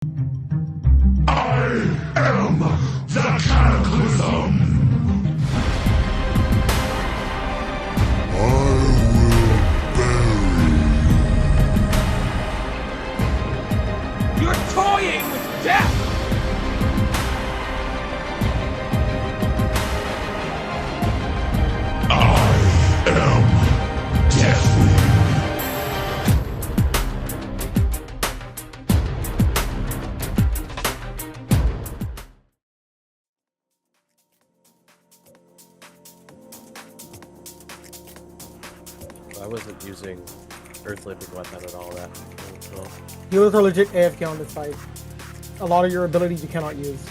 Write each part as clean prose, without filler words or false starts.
I am the Cataclysm! You're toying with death! I am Deathwing! I wasn't using Unsleeping weapon and all that. So. Healers are legit AFK on this fight. A lot of your abilities you cannot use.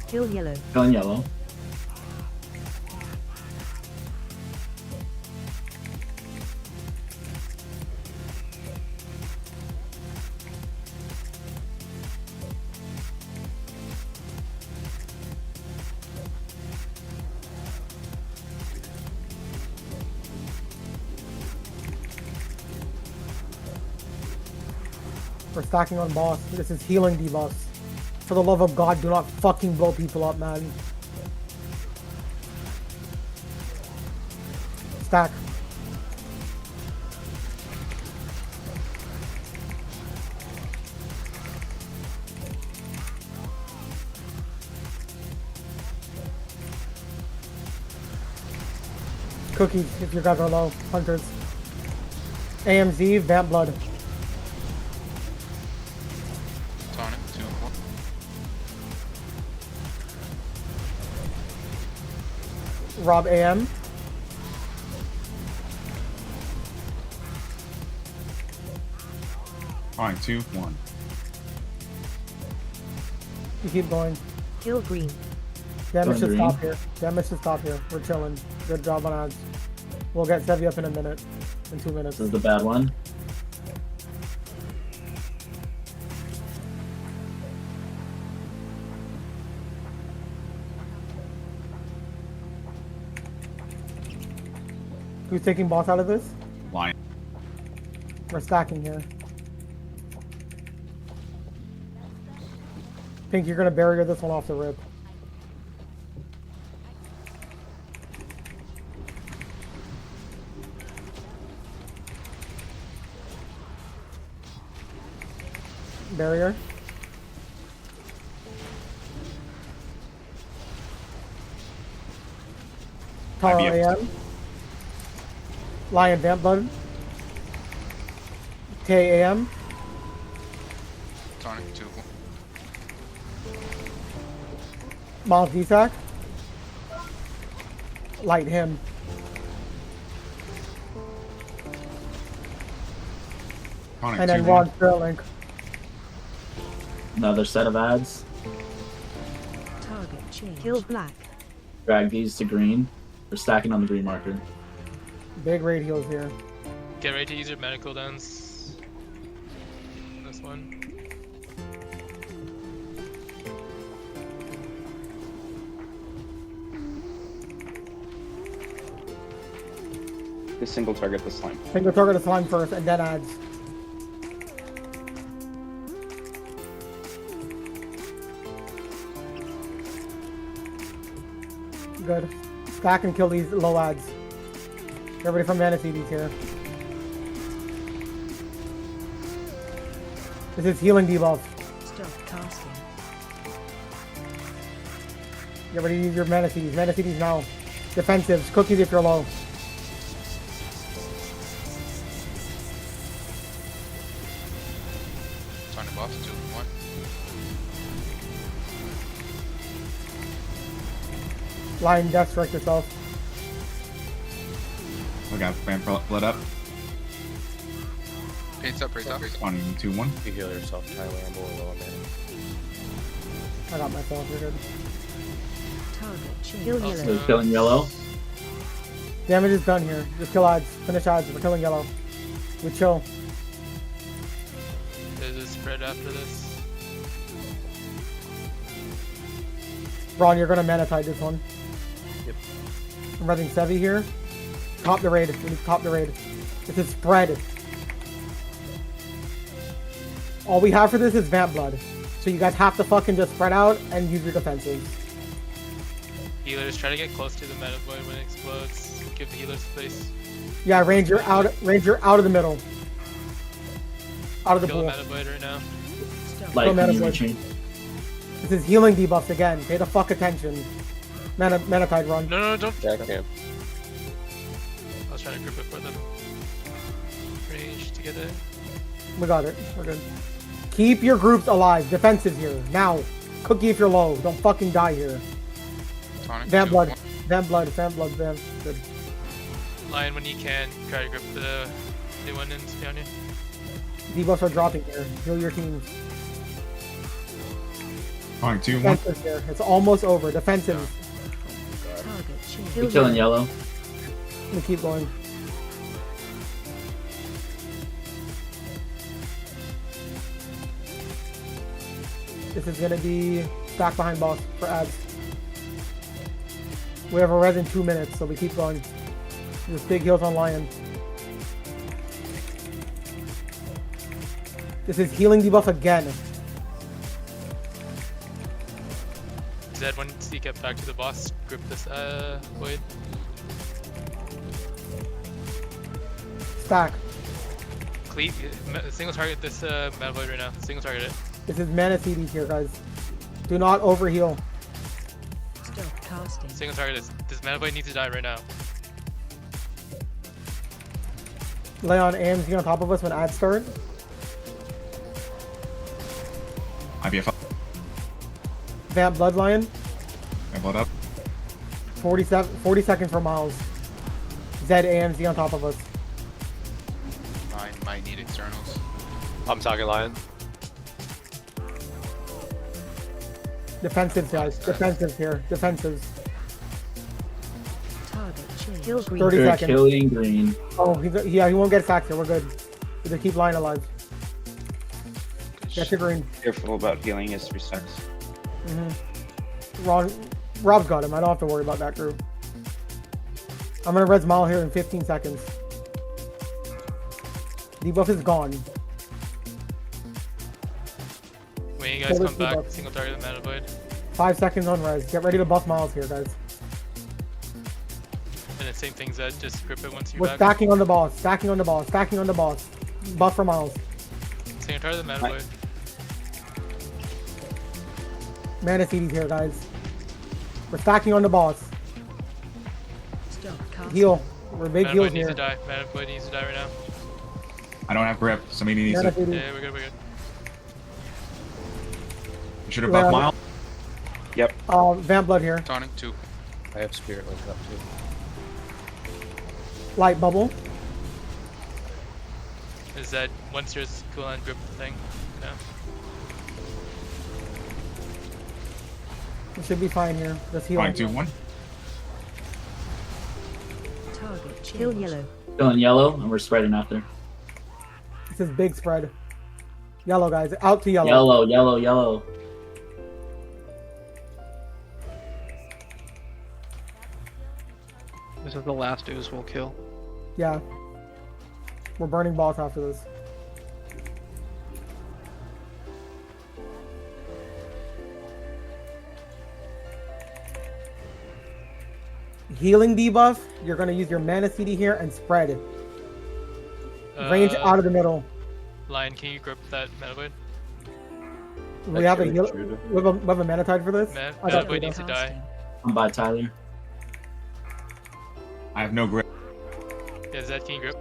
Kill yellow. Gun yellow. We're stacking on boss. This is healing debuffs. For the love of God, do not fucking blow people up, man. Stack. Cookies, if you guys are low. Hunters. AMZ, Vamp Blood. Tonic, 2-1. Rob AM. Fine, 2-1. You keep going. Kill green. Damage should Green. stop here. Damage should stop here. We're chilling. Good job on ads. We'll get Sevi up in a minute. In 2 minutes. This is the bad one. Who's taking boss out of this? Lion. We're stacking here. Pink, you're gonna barrier this one off the rip. Barrier. Taro IBF. AM. Lion Vamp Blood. Tay AM. Tonic, 2-1. Miles Visak. Light him. Tonic, And then 2-1. Ron Sterling. Another set of ads. Target change. Kill black. Drag these to green. We're stacking on the green marker. Big raid heals here. Get ready to use your medical dance. This one. Just single target the slime. Single target the slime first and then adds. Good. Stack and kill these low ads. Get ready for mana CDs here. This is healing debuff. Stop casting. Get ready to use your mana CDs. Mana CDs now. Defensives. Cookies if you're low. Tonic boss, 2-1. Lion death strike yourself. We got Vamp Blood up. Paints up. On 2-1. You heal yourself, Tyler. I'm going low on mana. I got myself. You're good. Target change. Kill Oh, yellow. So we're killing yellow. Damage is done here. Just kill ads. Finish ads. We're killing yellow. We chill. There's a spread after this. Ron, you're gonna mana tide this one. Yep. I'm rezzing Sevi here. Top the raid. We need to top the raid. This is spread. All we have for this is Vamp Blood. So you guys have to fucking just spread out and use your defenses. Healers, try to get close to the meta void when it explodes. Give the healers space. Yeah, Ranger out of the middle. Out of the Kill the pool. meta void right now. Light Mana can you void. retrain? This is healing debuffs again. Pay the fuck attention. Mana tide run. No, don't. Jack camp. I was trying to grip it for them. Range to get it. We got it. We're good. Keep your groups alive. Defensive here. Now. Cookie if you're low. Don't fucking die here. Tonic, Vamp 2, blood. 1. Vamp blood. Vamp blood. Vamp. Good. Lion, when you can, try to grip the new one in behind you. Debuffs are dropping here. Heal your teams. Tonic 2, 1. Defensive here. It's almost over. Defensive. Target We're change. killing yellow. We keep going. This is gonna be back behind boss for ads. We have a res in 2 minutes, so we keep going. There's big heals on Lion. This is healing debuff again. Zed, once you get back to the boss, grip this void. Stack. Cleat, single target this meta void right now. Single target it. This is mana CDs here, guys. Do not overheal. Stop casting. Single target this. This meta void needs to die right now. Lay on AMZ on top of us when ads start. IBF up. Vamp Bloodlion. And blood up. 40 seconds for Miles. Zed AMZ on top of us. I might need externals. I'm talking Lion. Defensives, guys. Defensives here. Defensives. Target change. Kill green. 30 They're seconds. killing green. Oh, he won't get sacked here. We're good. We just keep Lion alive. Get to green. Careful about healing his 3 seconds. Rob's got him. I don't have to worry about that group. I'm gonna res Mal here in 15 seconds. Debuff is gone. When you guys Kill come this back, debuff. single target the meta void. 5 seconds on res. Get ready to buff Miles here, guys. And the same thing, Zed, just grip it once you're We're back. stacking on the boss. Stacking on the boss. Stacking on the boss. Buff for Miles. Single target the meta void. Mana CDs here, guys. We're stacking on the boss. Stop casting. Heal. We're big Meta heals void needs here. to die. Meta void needs to die right now. I don't have grip. Somebody needs Mana to. CD. Yeah, we're good, we're good. You should have buffed Yeah. Mile. Yep. Vamp Blood here. Tonic 2. I have Spirit linked up too. Light Bubble. Is that once yours cool and grip the thing? Yeah. We should be fine here. Just heal. Tonic 2, 1. Target change. Kill yellow. Killing yellow, and we're spreading after. This is big spread. Yellow, guys. Out to yellow. Yellow, yellow, yellow. This is the last ooze we'll kill. Yeah. We're burning boss after this. Healing debuff, you're going to use your mana CD here and spread it. Range out of the middle. Lion, can you grip that meta void? We have a heal. We have a mana tide for this. I Meta got void you. needs to die. I'm by Tyler. I have no grip. Yeah, Zed, can you grip?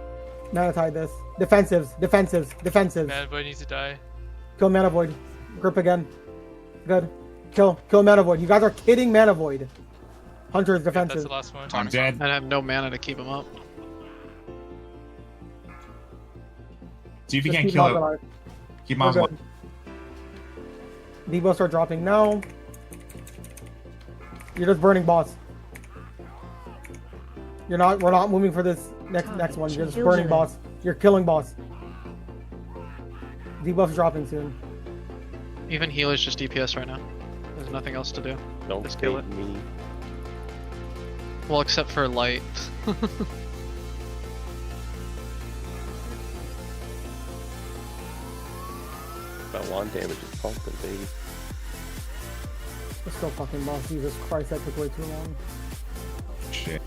Mana tide this. Defensives. Defensives. Defensives. Meta void needs to die. Kill mana void. Grip again. Good. Kill mana void. You guys are kidding mana void. Hunter is Yeah, that's defensive. the last one. I'm dead. And I have no mana to keep him up. See if you Just can't keep kill Miles it. alive. Keep We're Miles alive. good. Debuffs are dropping now. You're just burning boss. We're not moving for this next one. You're just burning boss. You're killing boss. Debuff's dropping soon. Even healers just DPS right now. There's nothing else to do. Don't Just kill bait me. Well, except for light. That one damage is pumping, baby. Let's go fucking boss. Jesus Christ, that took way too long. Shit.